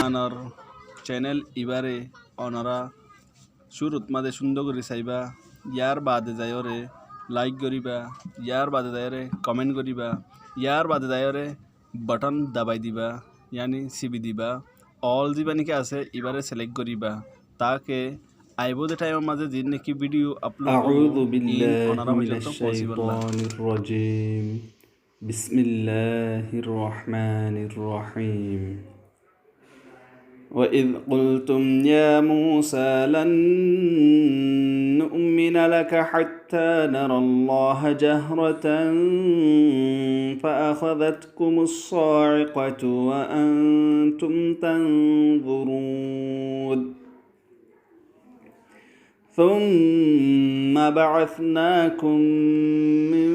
ইয়ানর channel ইবারে অনরা শুরুত মাঝে সুন্দর করে চাইবা ইয়ার বাদে যায়রে লাইক করিবা ইয়ার বাদে যায়রে কমেন্ট করিবা ইয়ার বাদে যায়রে বাটন দাবাই দিবা ইয়ানি সিবি দিবা অল দিবা নাকি আছে এবারে সিলেক্ট করিবা তাকে আইবো দে টাইমের মাঝে যে নাকি ভিডিও আপলোড أعوذ بالله من الشيطان الرجيم بسم الله الرحمن الرحيم وإذ قلتم يا موسى لن نؤمن لك حتى نرى الله جهرة فأخذتكم الصاعقة وأنتم تنظرون ثم بعثناكم من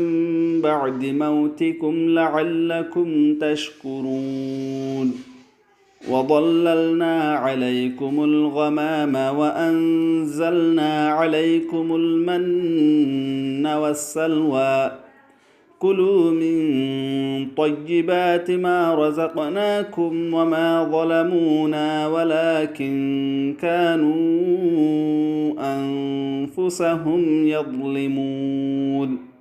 بعد موتكم لعلكم تشكرون وظللنا عليكم الغمام وأنزلنا عليكم المن والسلوى كلوا من طيبات ما رزقناكم وما ظلمونا ولكن كانوا أنفسهم يظلمون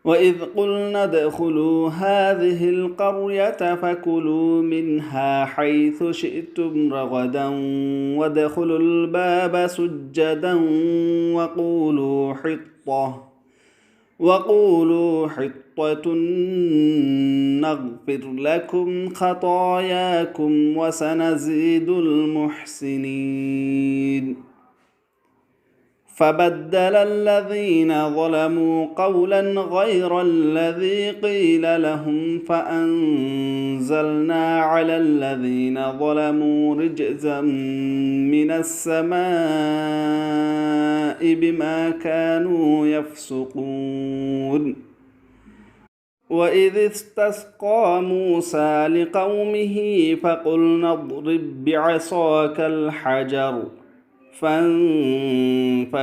وإذ قلنا ادخلوا هذه القرية فكلوا منها حيث شئتم رغدا وادخلوا الباب سجدا وقولوا حطة نغفر لكم خطاياكم وسنزيد المحسنين فبدل الذين ظلموا قولا غير الذي قيل لهم فأنزلنا على الذين ظلموا رجزا من السماء بما كانوا يفسقون وإذ استسقى موسى لقومه فقلنا اضرب بعصاك الحجر فانفجرت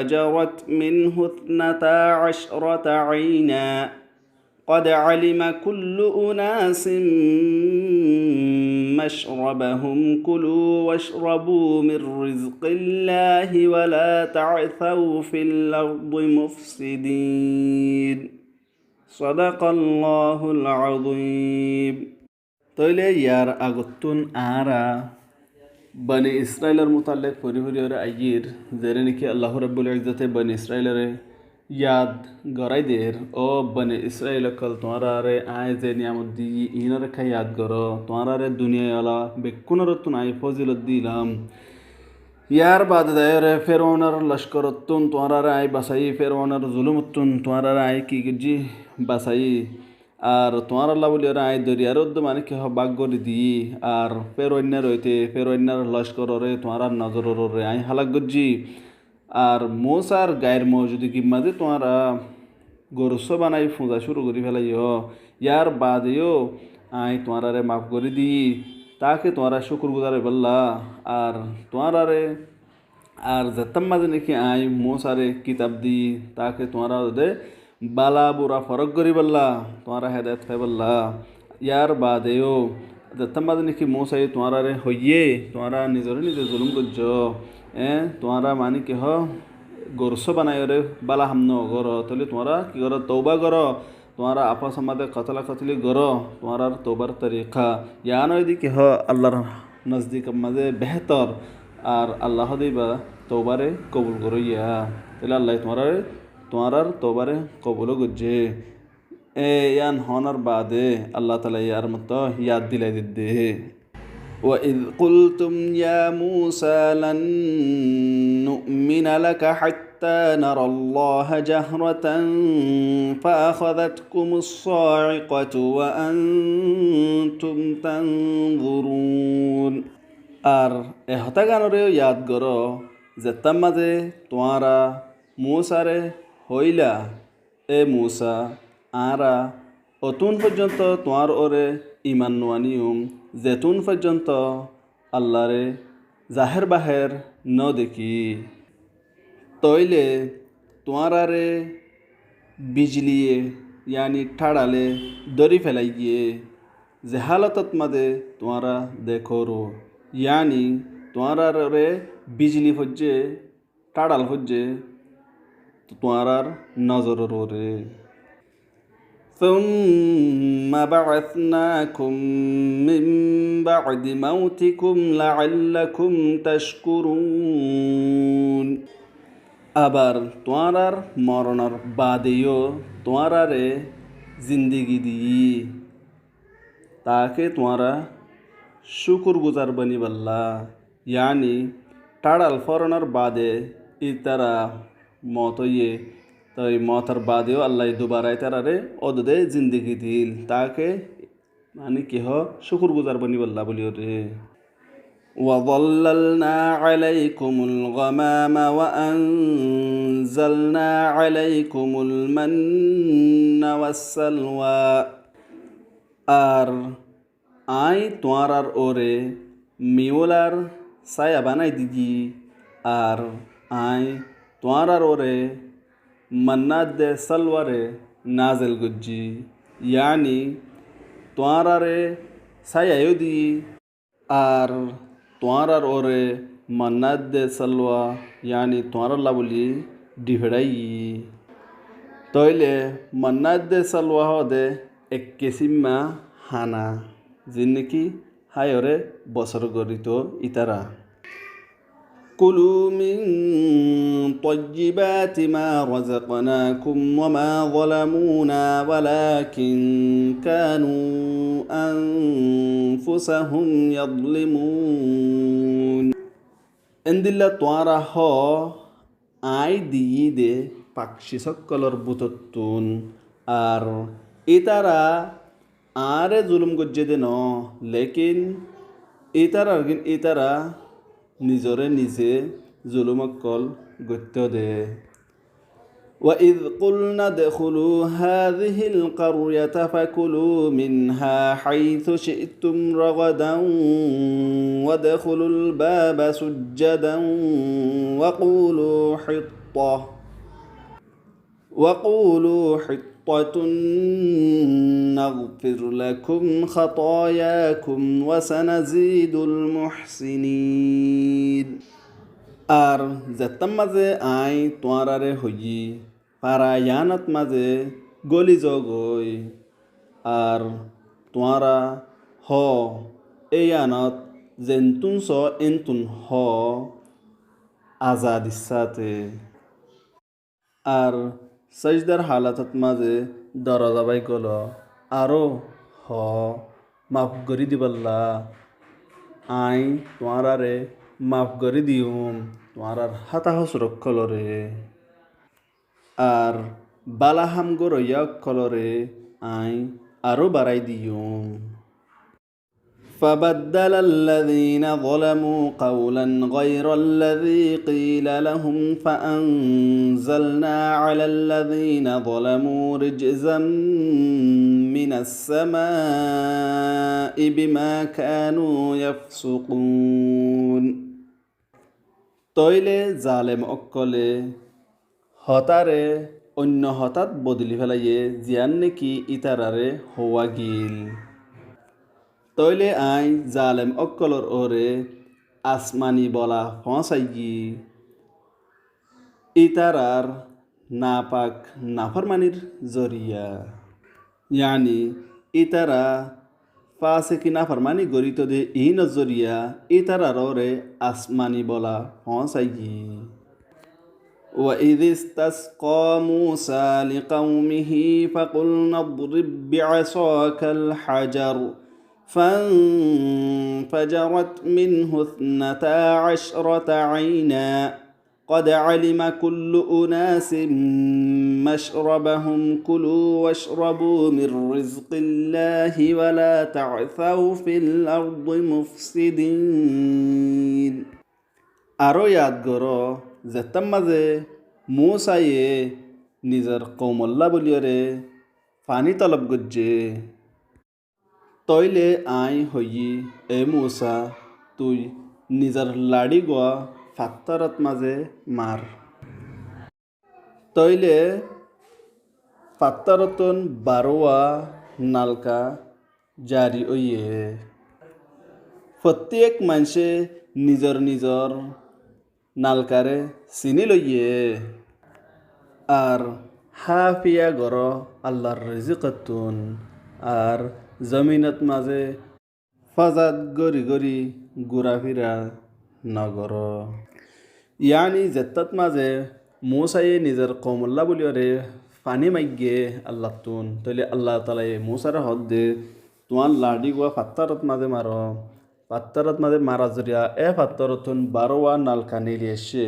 منه 12 عينا قد علم كل أناس مشربهم كلوا واشربوا من رزق الله ولا تعثوا في الأرض مفسدين صدق الله العظيم তইলে ইয়ার আগতুন আরা বনি ইসরায়েলের মোতালেক পরিহরিয়রে আইয়ির যেরে নাকি আল্লাহ রাব্বুল ইজ্জতে বনি ইসরায়েলরে ইয়াদ গরাই দের ও বনি ইসরায়েল কল তোমারে আয় যে নিয়ামত দি ইনরে খাই ইয়াদ গর তোমারে দুনিয়া আলা বেকুনর তুন আই ফজিলত দিলাম ইয়ার বাদ দায়রে ফেরৌনের লস্করতুন তোমারে আই বাসাই ফেরৌনের জুলুমতুন তোমারে আই কি গজি বাসাই আর তোমার আল্লাহ বলি ওরা আয় দরিয়ার উদ্য মানে কি বাগ করে দিই আর ফেরোন্যার হইতে ফেরোন্যার লস্করে তোমার নজরে আই হালাক গজ্জি আর মোসার গায়ের যদি কি মাঝে তোমারা গরুস বানাই ফুঁজা শুরু করি ফেলাইও ইয়ার বাদেও আই তোমারে মাফ করে দিই তাকে তোমারা শুকুর গুজারে বললা আর তোমারে আর যেতাম মাঝে নাকি আই মোসারে কিতাব দিই তাকে তোমারা দে বালা বুড়া ফরক করি বললা তোমারা হেদায়ত খাই বললা ইয়ার বাদেও যেতাম নাকি মোসাই তোমারে হইয়ে তোমারা নিজরে নিজে জুলুম করছ তোমারা মানে কি গরস বানাই রে বালা হামন গর তাহলে তোমরা কি কর তৌবা কর তোমারা আপস আমাদের কতলা কতলি গর তোমার তৌবার তরিকা ইয়া নয় দি কি আল্লাহর নজদিক মাঝে বেহতর আর আল্লাহ দিবা তৌবারে কবুল করো ইয়া তাহলে আল্লাহ তোমার তৌবারে কবুল করছে ইয়ান হনার বাদে আল্লাহ তালা ইয়ার মতো ইয়াদ দিলাই দিতে وإذ قلتم يا موسى لن نؤمن لك حتى نرى الله جهرة فأخذتكم الصاعقة وأنتم تنظرون আর এহতা গানরে ইয়াদ করো যেতাম মাঝে তোমারা মুসারে হইলা এ মুসা আরা অতুন পর্যন্ত তোমার ওরে ইমান নোয়ানিয়ম যেতুন পর্যন্ত আল্লাহরে জাহের বাহের ন দেখি তইলে তোমারে বিজলিয়ে यानी ठाड़ाले दरी फैलाई गए জেহালতত মাঝে তোমারা দেখো রো ইয়ানি তোমারা রে বিজলি হচ্ছে টাড়াল হচ্ছে তোমার নজর রে ثم بعثناكم من بعد موتكم لعلكم تشكرون আবার তোমার মরণের বাদেও তোমারে জিন্দিগি দিই তাকে তোমারা শুকুর গুজার বনি বল্লা ইয়ানি টাড়াল ফরনার বাদে ইতারা মত ইয়ে তো এই মতার বাদেও আল্লাহ দুবারাই তারারে অদে জিন্দিগি দিল তাকে মানে কি শুকুর গুজার বনি বল্লা বলিও রে وظللنا عليكم الغمام وأنزلنا عليكم المن والسلوى আর আই তোমার ওরে মিওলার ছায়া বানাই দিজি আর আই তোমার ওরে মন্নাত দে সালওয়ারে নাজেল গুজি ইয়ানি তোমারে ছায়াও দি আর তোমার ওরে মন্নাত দে সালওয়া ইয়ানি তোমার বলি ডিভেড়াই তইলে মন্নাত দে সালওয়া হদে এক কেসিমা হানা যিন নাকি হায়রে বছর গরিত ইতারা কুলু মিন طيبات ما رزقناكم وما ظلمونا ولكن كانوا أنفسهم يظلمون এন্দিল্লা তোয়ারা হ আই দিই দে পাক্ষি সকলর বুতত্তুন আর ইতারা আরে জুলুম গজ্জে দে ন লেকিন ইতারা নিজরে নিজে জুলুমকল গত্য দে وإذ قلنا ادخلوا هذه القرية فكلوا منها حيث شئتم رغدا وادخلوا الباب سجدا وقولوا حطة نغفر لكم خطاياكم وسنزيد المحسنين আর যেতাম মাঝে আই তোয়ারারে হই পারায়ানাত মাঝে গলি জগই আর তোয়ারা হ এই আনত জেন্তুন স এন্তুন হ আজাদ ইচ্ছাতে আর সজদার হালাতত মাঝে দরজা বাই গল আরো হ মাফ করি দিবল্লা আই তোমারে মাফ করে দিউম তোমার হাতা হসরক কলরে আর বালাহাম গরইয়া কলরে আই আরো বাড়াই দিউম فبدل الذين ظلموا قولا غير الذي قيل لهم فأنزلنا على الذين ظلموا رجزا من السماء بما كانوا يفسقون তইলে জালেম অক্কলে হতারে অন্য হঠাৎ বদলি ফেলাইয়ে জিয়ান নেকি ইতারারে হওয়া গিল তইলে আই জালেম অক্কলর ওরে আসমানি বলা ফসাইগি ইতারার নাপাক নাফরমানির জরিয়া ইয়ানি ইতারা পাশে কি নাফরমানি গরিত দে ই নজরিয়া ইতারার ওরে আসমানি বলা ফসাইগি وإذ استسقى موسى لقومه فقلنا اضرب بعصاك الحجر فانفجرت منه 12 عينا قد علم كل أناس مشربهم كلوا واشربوا من رزق الله ولا تعثوا في الأرض مفسدين আরো ইয়াদ করো যেতাম মাঝে মূসায়ে নিজের কৌমল্লা বলিয়রে পানি তলব গজ্জে তইলে আই হই এ মূসা তুই নিজের লাড়ি গোয়া ফাত্তারত মাঝে মার তইলে ফাত্তারতন বারোয়া নালকা জারি ওয়ে প্রত্যেক মানুষে নিজর নিজর নালকারে চিনি লইয়ে আর হাফিয়া গর আল্লাহর রিজিকতুন আর জমিনত মাঝে ফাজাদ গরি গরি ঘোরাফিরা নগর ইয়ানি জেত্তাত মাঝে মৌসায়ে নিজের কমল্লা বলিওরে পানি মাইগে আল্লাহ তুন তইলে আল্লাহ তালাই মৌসারে হদ দে তোমার লাডি গোয়া ফাত্তারত মাঝে মারো পাত্তারত মাঝে মারা জরিয়া পাত্তারতুন বারোয়া নালকা নিলি এসে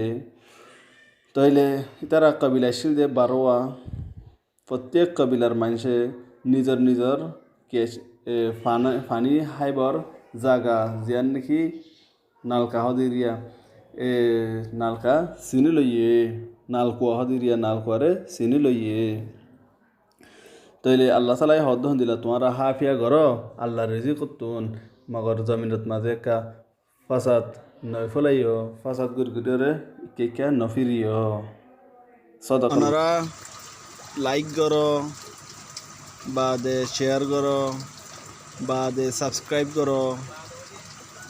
তইলে তারা কবিলা এসেছিল যে বারোয়া প্রত্যেক কবিলার মানুষে নিজর নিজর কেস ফানি হাইবর জাগা জিয়ান নাকি নালকা হদিরিয়া নালকা চিনি লইয়ে নালকুয়া হদিরিয়া নালকুয়ারে চিনি লইয়ে তইলে আল্লাহ সালাই হদ দিলা তোমার হাফিয়া ঘর আল্লাহ রেজি করতুন মগর জমিনত মাঝে একটা ফাসাদ নয় ফলাইও ফাসাদ গুরগুরে কে নফিরিও সদক আপনারা লাইক করো বাদে শেয়ার করো বাদে সাবস্ক্রাইব করো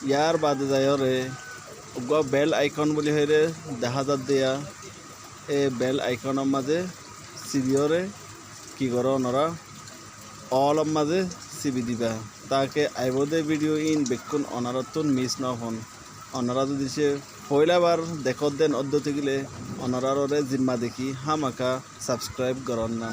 ইয়ার বাদে যায়রে বেল আইকন বলি হয়ে দেখা যাত দিয়া এই বেল আইকনের মাঝে চিবিয়রে কি করো ওনারা অলর মাঝে চিবি দিবা তাকে আইবদে ভিডিও ইন বেকুন অনারতুন মিস না হন ওনারা যদি সে পয়লাবার দেখত দেন অদ্য গেলে ওনারারে জিম্মা দেখি হামাকা সাবস্ক্রাইব করন না